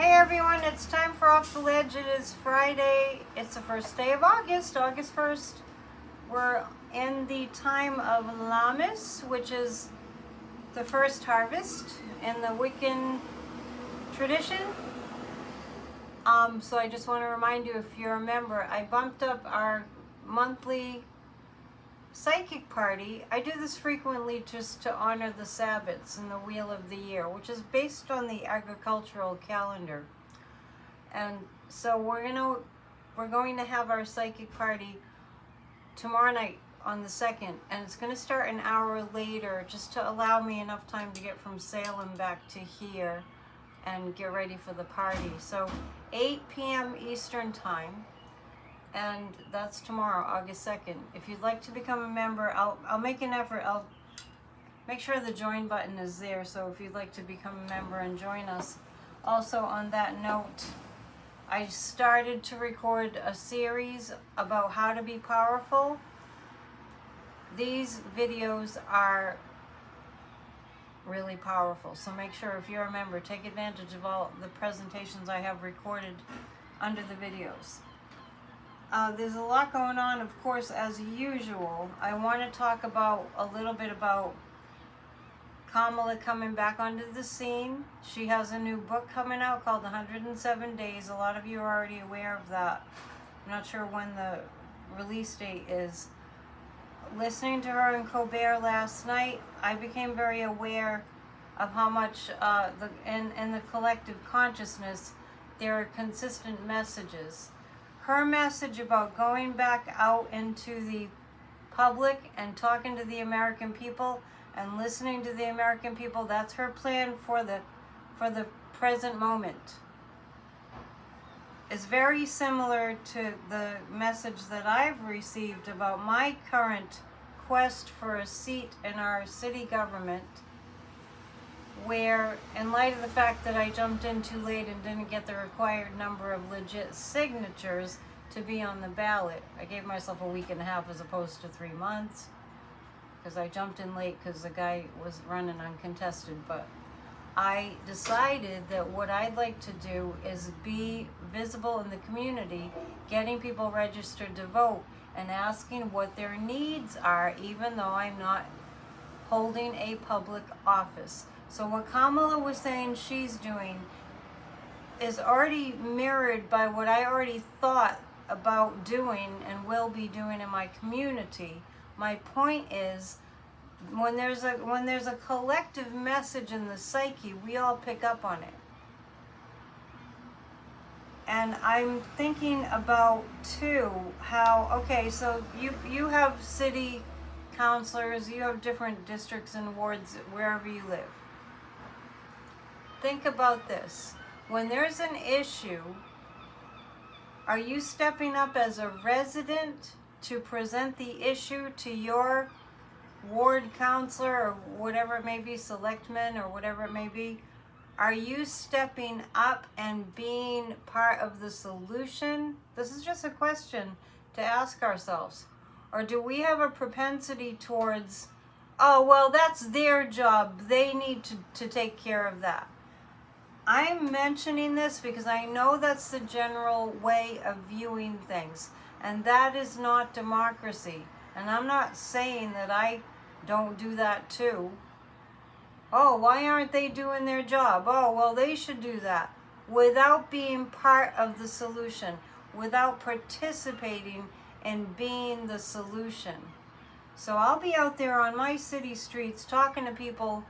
Hey everyone, it's time for Off the Ledge. It is Friday. It's the first day of August, August 1st. We're in the time of Lammas, which is the first harvest in the Wiccan tradition. So I just want to remind you, if you're a member, I bumped up our monthly psychic party. I do this frequently just to honor the Sabbats and the Wheel of the Year, which is based on the agricultural calendar. And so we're going to have our psychic party tomorrow night on the 2nd, and it's going to start an hour later just to allow me enough time to get from Salem back to here and get ready for the party. So 8 p.m. Eastern time. And that's tomorrow, August 2nd. If you'd like to become a member, I'll make an effort. I'll make sure the join button is there. So if you'd like to become a member and join us. Also, on that note, I started to record a series about how to be powerful. These videos are really powerful. So make sure, if you're a member, take advantage of all the presentations I have recorded under the videos. There's a lot going on, of course, as usual. I want to talk a little bit about Kamala coming back onto the scene. She has a new book coming out called 107 Days. A lot of you are already aware of that. I'm not sure when the release date is. Listening to her in Colbert last night, I became very aware of how much in the collective consciousness there are consistent messages. Her message about going back out into the public and talking to the American people and listening to the American people, that's her plan for the present moment. It's very similar to the message that I've received about my current quest for a seat in our city government, where, in light of the fact that I jumped in too late and didn't get the required number of legit signatures to be on the ballot, I gave myself a week and a half as opposed to 3 months, because I jumped in late because the guy was running uncontested. But I decided that what I'd like to do is be visible in the community, getting people registered to vote and asking what their needs are, even though I'm not holding a public office. So what Kamala was saying she's doing is already mirrored by what I already thought about doing and will be doing in my community. My point is, when there's a collective message in the psyche, we all pick up on it. And I'm thinking about too how, okay, so you have city councilors, you have different districts and wards wherever you live. Think about this. When there's an issue, are you stepping up as a resident to present the issue to your ward counselor or whatever it may be, selectmen or whatever it may be? Are you stepping up and being part of the solution? This is just a question to ask ourselves. Or do we have a propensity towards, oh, well, that's their job, they need to take care of that? I'm mentioning this because I know that's the general way of viewing things, and that is not democracy. And I'm not saying that I don't do that too. Oh, why aren't they doing their job? Oh, well, they should do that. Without being part of the solution, without participating in being the solution. So I'll be out there on my city streets talking to people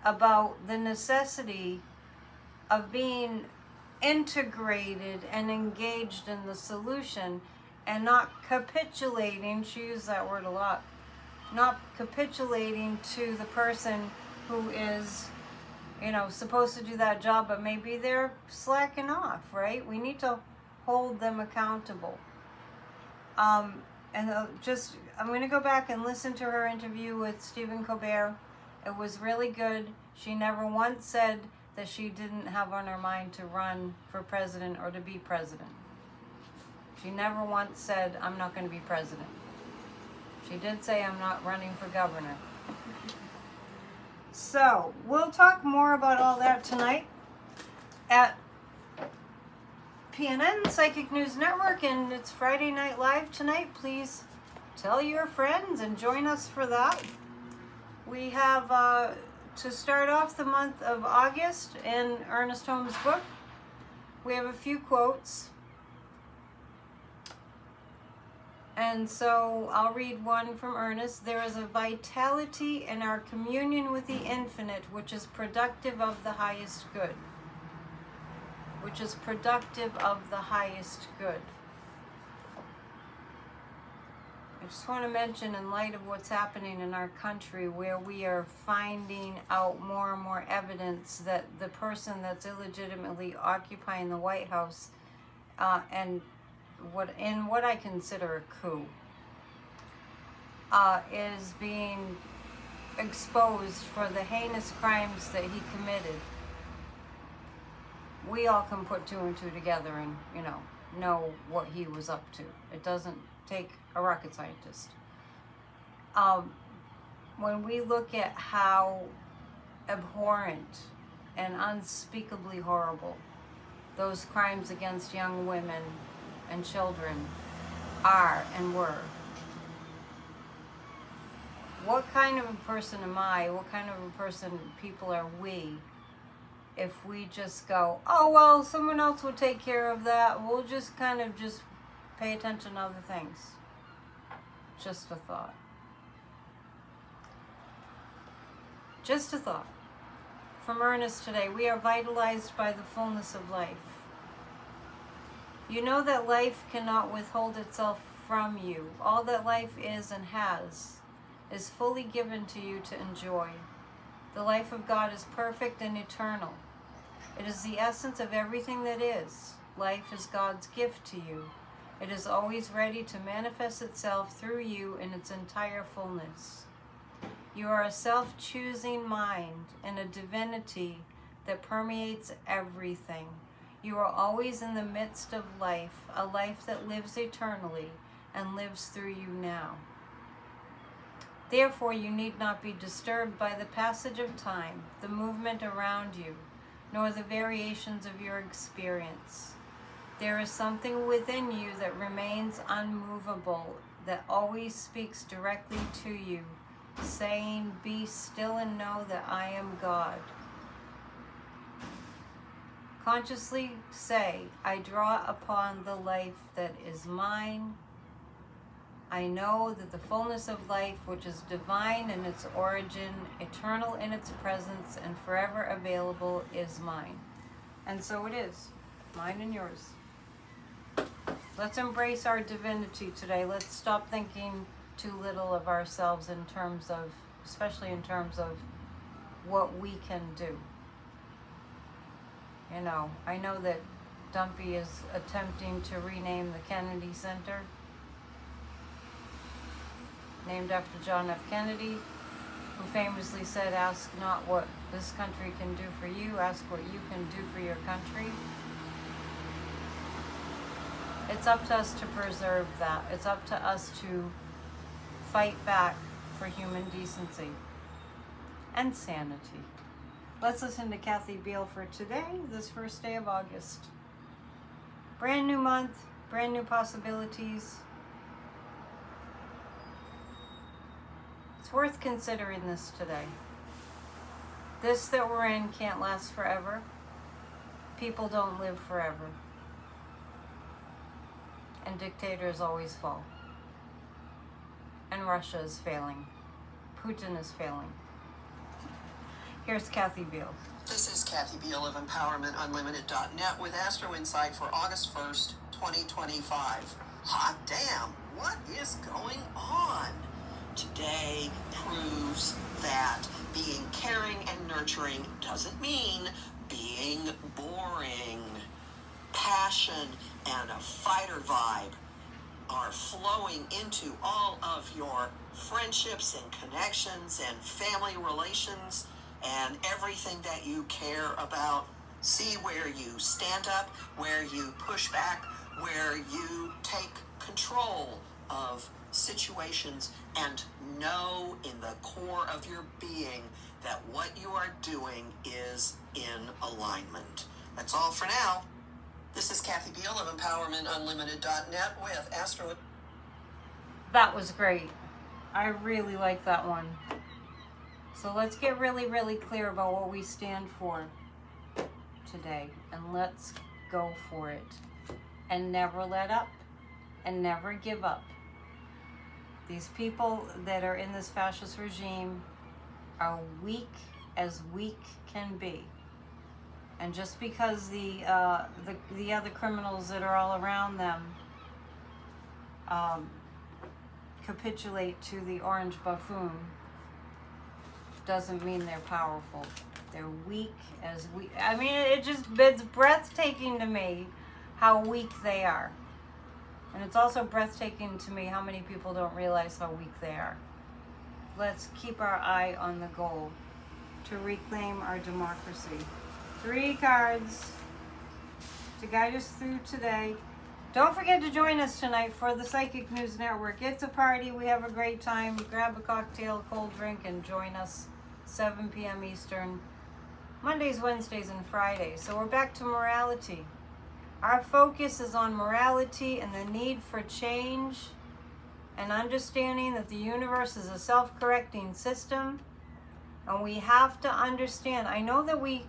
about the necessity of being integrated and engaged in the solution, and not capitulating, she used that word a lot, not capitulating to the person who is, supposed to do that job, but maybe they're slacking off, right? We need to hold them accountable. I'm going to go back and listen to her interview with Stephen Colbert. It was really good. She never once said that she didn't have on her mind to run for president or to be president. She never once said, I'm not going to be president. She did say, I'm not running for governor. So, we'll talk more about all that tonight at PNN Psychic News Network, and it's Friday Night Live tonight. Please tell your friends and join us for that. We have, to start off the month of August in Ernest Holmes' book, we have a few quotes. And so I'll read one from Ernest. There is a vitality in our communion with the infinite which is productive of the highest good. Which is productive of the highest good. I just want to mention, in light of what's happening in our country, where we are finding out more and more evidence that the person that's illegitimately occupying the White House and what I consider a coup is being exposed for the heinous crimes that he committed. We all can put two and two together and, know what he was up to. It doesn't take a rocket scientist. When we look at how abhorrent and unspeakably horrible those crimes against young women and children are and were, what kind of a person am I? What kind of a person, people are we, if we just go, oh, well, someone else will take care of that. We'll just kind of just pay attention to other things. Just a thought. Just a thought. From Ernest today, we are vitalized by the fullness of life. You know that life cannot withhold itself from you. All that life is and has is fully given to you to enjoy. The life of God is perfect and eternal. It is the essence of everything that is. Life is God's gift to you. It is always ready to manifest itself through you in its entire fullness. You are a self-choosing mind and a divinity that permeates everything. You are always in the midst of life, a life that lives eternally and lives through you now. Therefore, you need not be disturbed by the passage of time, the movement around you, nor the variations of your experience. There is something within you that remains unmovable, that always speaks directly to you, saying, "Be still and know that I am God." Consciously say, "I draw upon the life that is mine. I know that the fullness of life, which is divine in its origin, eternal in its presence, and forever available, is mine." And so it is, mine and yours. Let's embrace our divinity today. Let's stop thinking too little of ourselves in terms of, especially in terms of what we can do. I know that Dumpy is attempting to rename the Kennedy Center, named after John F. Kennedy, who famously said, "Ask not what this country can do for you, ask what you can do for your country." It's up to us to preserve that. It's up to us to fight back for human decency and sanity. Let's listen to Kathy Beale for today, this first day of August. Brand new month, brand new possibilities. It's worth considering this today. This that we're in can't last forever. People don't live forever. And dictators always fall. And Russia is failing. Putin is failing. Here's Kathy Beale. This is Kathy Beale of EmpowermentUnlimited.net with Astro Insight for August 1st, 2025. Hot damn, what is going on? Today proves that being caring and nurturing doesn't mean being boring. Passion and a fighter vibe are flowing into all of your friendships and connections and family relations and everything that you care about. See where you stand up, where you push back, where you take control of situations, and know in the core of your being that what you are doing is in alignment. That's all for now. This is Kathy Beal of EmpowermentUnlimited.net with Astro. That was great. I really like that one. So let's get really, really clear about what we stand for today. And let's go for it. And never let up. And never give up. These people that are in this fascist regime are weak as weak can be. And just because the other criminals that are all around them capitulate to the orange buffoon doesn't mean they're powerful. They're weak as weak. I mean, it's breathtaking to me how weak they are. And it's also breathtaking to me how many people don't realize how weak they are. Let's keep our eye on the goal to reclaim our democracy. 3 cards to guide us through today. Don't forget to join us tonight for the Psychic News Network. It's a party. We have a great time. Grab a cocktail, a cold drink, and join us 7 p.m. Eastern, Mondays, Wednesdays, and Fridays. So we're back to morality. Our focus is on morality and the need for change and understanding that the universe is a self-correcting system. And we have to understand. I know that we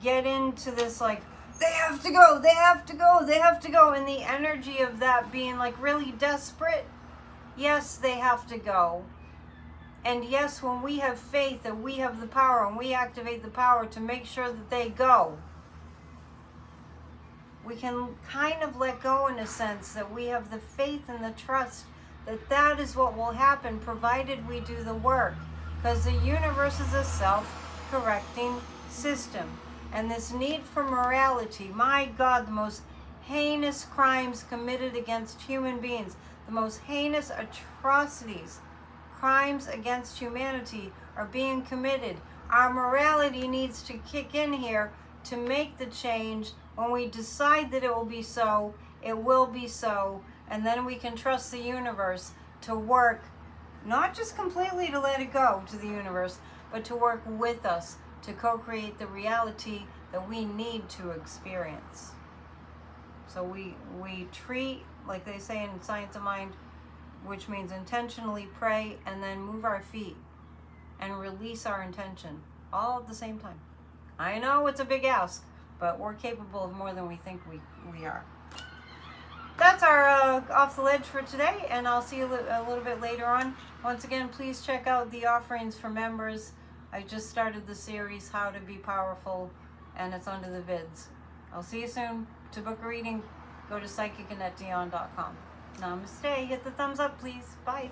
get into this like, they have to go, they have to go, they have to go. And the energy of that being like really desperate. Yes, they have to go. And yes, when we have faith that we have the power and we activate the power to make sure that they go, we can kind of let go in a sense that we have the faith and the trust that that is what will happen provided we do the work. Because the universe is a self-correcting system. And this need for morality, my God, the most heinous crimes committed against human beings, the most heinous atrocities, crimes against humanity are being committed. Our morality needs to kick in here to make the change. When we decide that it will be so, it will be so. And then we can trust the universe to work, not just completely to let it go to the universe, but to work with us to co-create the reality that we need to experience. So we treat, like they say in Science of Mind, which means intentionally pray and then move our feet and release our intention all at the same time. I know it's a big ask, but we're capable of more than we think we are. That's our Off the Ledge for today, and I'll see you a little bit later on. Once again, please check out the offerings for members. I just started the series, How to Be Powerful, and it's under the vids. I'll see you soon. To book a reading, go to psychicannetdion.com. Namaste. Hit the thumbs up, please. Bye.